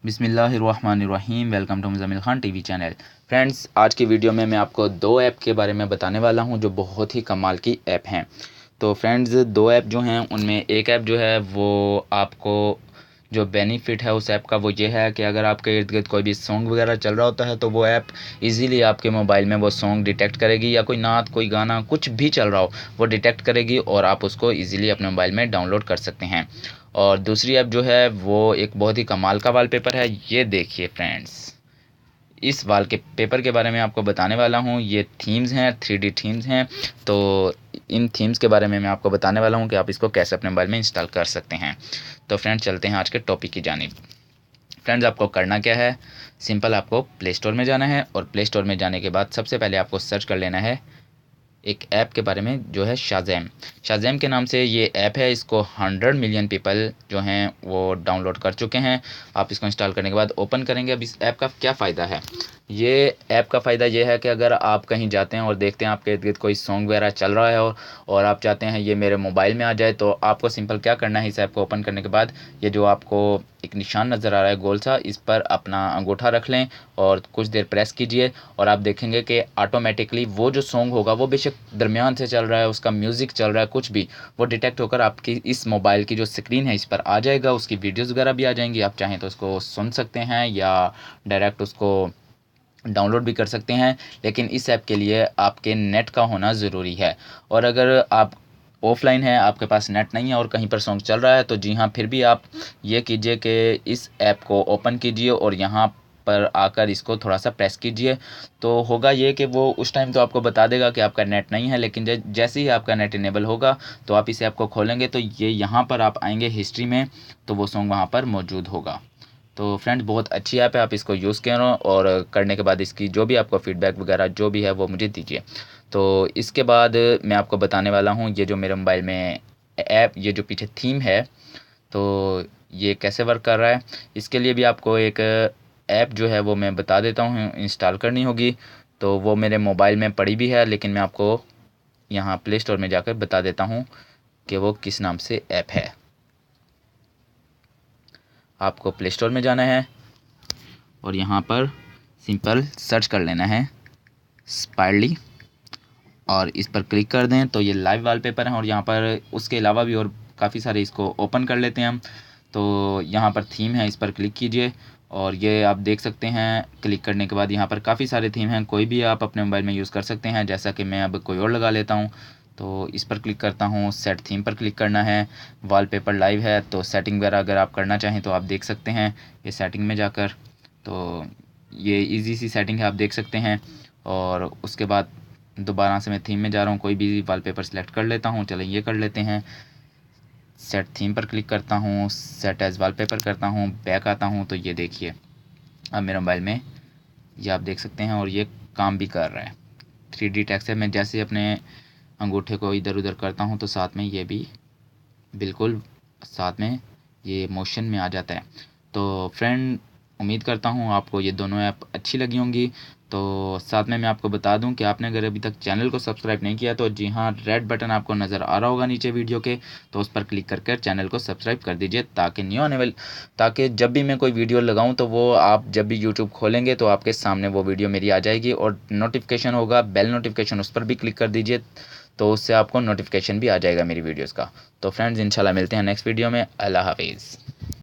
बिस्मिल्लाहिर्रहमानिर्रहीम। Welcome to Muzammil Khan TV channel. Friends, आज की वीडियो में मैं आपको दो ऐप के बारे में बताने वाला हूं जो बहुत ही कमाल की ऐप हैं। तो फ्रेंड्स, दो ऐप जो हैं उनमें एक ऐप जो है वो आपको जो बेनिफिट है उस ऐप का वो ये है कि अगर आपके इर्द गिर्द कोई भी सॉन्ग वगैरह चल रहा होता है तो वो ऐप इजीली आपके मोबाइल में वो सॉन्ग डिटेक्ट करेगी, या कोई नात कोई गाना कुछ भी चल रहा हो वो डिटेक्ट करेगी और आप उसको इजीली अपने मोबाइल में डाउनलोड कर सकते हैं। और दूसरी ऐप जो है वो एक बहुत ही कमाल का वॉलपेपर है। ये देखिए फ्रेंड्स, इस वाल के पेपर के बारे में आपको बताने वाला हूँ। ये थीम्स हैं, 3D थीम्स हैं। तो इन थीम्स के बारे में मैं आपको बताने वाला हूँ कि आप इसको कैसे अपने मोबाइल में इंस्टॉल कर सकते हैं। तो फ्रेंड्स, चलते हैं आज के टॉपिक की जानिब। फ्रेंड्स, आपको करना क्या है, सिंपल आपको प्ले स्टोर में जाना है और प्ले स्टोर में जाने के बाद सबसे पहले आपको सर्च कर लेना है एक ऐप के बारे में जो है शाज़ैम। शाज़ैम के नाम से ये ऐप है। इसको 100 मिलियन पीपल जो हैं वो डाउनलोड कर चुके हैं। आप इसको इंस्टॉल करने के बाद ओपन करेंगे। अब इस ऐप का क्या फ़ायदा है, ये ऐप का फ़ायदा ये है कि अगर आप कहीं जाते हैं और देखते हैं आपके इर्द गिर्द कोई सॉन्ग वगैरह चल रहा है और आप चाहते हैं ये मेरे मोबाइल में आ जाए, तो आपको सिंपल क्या करना है, इस ऐप को ओपन करने के बाद ये जो आपको एक निशान नज़र आ रहा है गोल सा, इस पर अपना अंगूठा रख लें और कुछ देर प्रेस कीजिए और आप देखेंगे कि ऑटोमेटिकली वो जो सॉन्ग होगा वो बेशक दरमियान से चल रहा है, उसका म्यूज़िक चल रहा है, कुछ भी, वो डिटेक्ट होकर आपकी इस मोबाइल की जो स्क्रीन है इस पर आ जाएगा। उसकी वीडियोज़ वगैरह भी आ जाएंगी। आप चाहें तो उसको सुन सकते हैं या डायरेक्ट उसको डाउनलोड भी कर सकते हैं। लेकिन इस ऐप के लिए आपके नेट का होना ज़रूरी है। और अगर आप ऑफलाइन है, आपके पास नेट नहीं है और कहीं पर सॉन्ग चल रहा है, तो जी हाँ, फिर भी आप ये कीजिए कि इस ऐप को ओपन कीजिए और यहाँ पर आकर इसको थोड़ा सा प्रेस कीजिए। तो होगा ये कि वो उस टाइम तो आपको बता देगा कि आपका नेट नहीं है, लेकिन जैसे ही आपका नेट इनेबल होगा तो आप इस ऐप को खोलेंगे तो ये यहाँ पर आप आएंगे हिस्ट्री में, तो वो सॉन्ग वहाँ पर मौजूद होगा। तो फ्रेंड्स, बहुत अच्छी ऐप है, आप इसको यूज़ करो और करने के बाद इसकी जो भी आपको फ़ीडबैक वगैरह जो भी है वो मुझे दीजिए। तो इसके बाद मैं आपको बताने वाला हूँ ये जो मेरे मोबाइल में ऐप, ये जो पीछे थीम है, तो ये कैसे वर्क कर रहा है। इसके लिए भी आपको एक ऐप जो है वो मैं बता देता हूँ इंस्टॉल करनी होगी। तो वो मेरे मोबाइल में पड़ी भी है, लेकिन मैं आपको यहाँ प्ले स्टोर में जाकर बता देता हूँ कि वो किस नाम से ऐप है। आपको प्ले स्टोर में जाना है और यहाँ पर सिंपल सर्च कर लेना है स्पायरली और इस पर क्लिक कर दें तो ये लाइव वॉलपेपर है। और यहाँ पर उसके अलावा भी और काफ़ी सारे, इसको ओपन कर लेते हैं हम। तो यहाँ पर थीम है, इस पर क्लिक कीजिए और ये आप देख सकते हैं। क्लिक करने के बाद यहाँ पर काफ़ी सारे थीम हैं, कोई भी आप अपने मोबाइल में यूज़ कर सकते हैं। जैसा कि मैं अब कोई और लगा लेता हूँ, तो इस पर क्लिक करता हूँ। सेट थीम पर क्लिक करना है। वॉलपेपर लाइव है, तो सेटिंग वगैरह अगर आप करना चाहें तो आप देख सकते हैं ये सेटिंग में जाकर। तो ये इजी सी सेटिंग है, आप देख सकते हैं। और उसके बाद दोबारा से मैं थीम में जा रहा हूँ, कोई भी वॉलपेपर सेलेक्ट कर लेता हूँ। चलें ये कर लेते हैं। सेट थीम पर क्लिक करता हूँ, सेट एज वॉलपेपर करता हूँ, बैक आता हूँ। तो ये देखिए अब मेरे मोबाइल में ये आप देख सकते हैं और ये काम भी कर रहा है। 3D टेक्स्ट है। मैं जैसे ही अपने अंगूठे को इधर उधर करता हूँ तो साथ में ये भी बिल्कुल साथ में ये मोशन में आ जाता है। तो फ्रेंड, उम्मीद करता हूँ आपको ये दोनों ऐप अच्छी लगी होंगी। तो साथ में मैं आपको बता दूं कि आपने अगर अभी तक चैनल को सब्सक्राइब नहीं किया तो जी हाँ, रेड बटन आपको नज़र आ रहा होगा नीचे वीडियो के, तो उस पर क्लिक करके चैनल को सब्सक्राइब कर दीजिए ताकि जब भी मैं कोई वीडियो लगाऊं तो वो आप जब भी यूट्यूब खोलेंगे तो आपके सामने वो वीडियो मेरी आ जाएगी। और नोटिफिकेशन होगा, बेल नोटिफिकेशन, उस पर भी क्लिक कर दीजिए तो उससे आपको नोटिफिकेशन भी आ जाएगा मेरी वीडियोज़ का। तो फ्रेंड्स, इंशाल्लाह मिलते हैं नेक्स्ट वीडियो में। अल्लाह हाफिज़।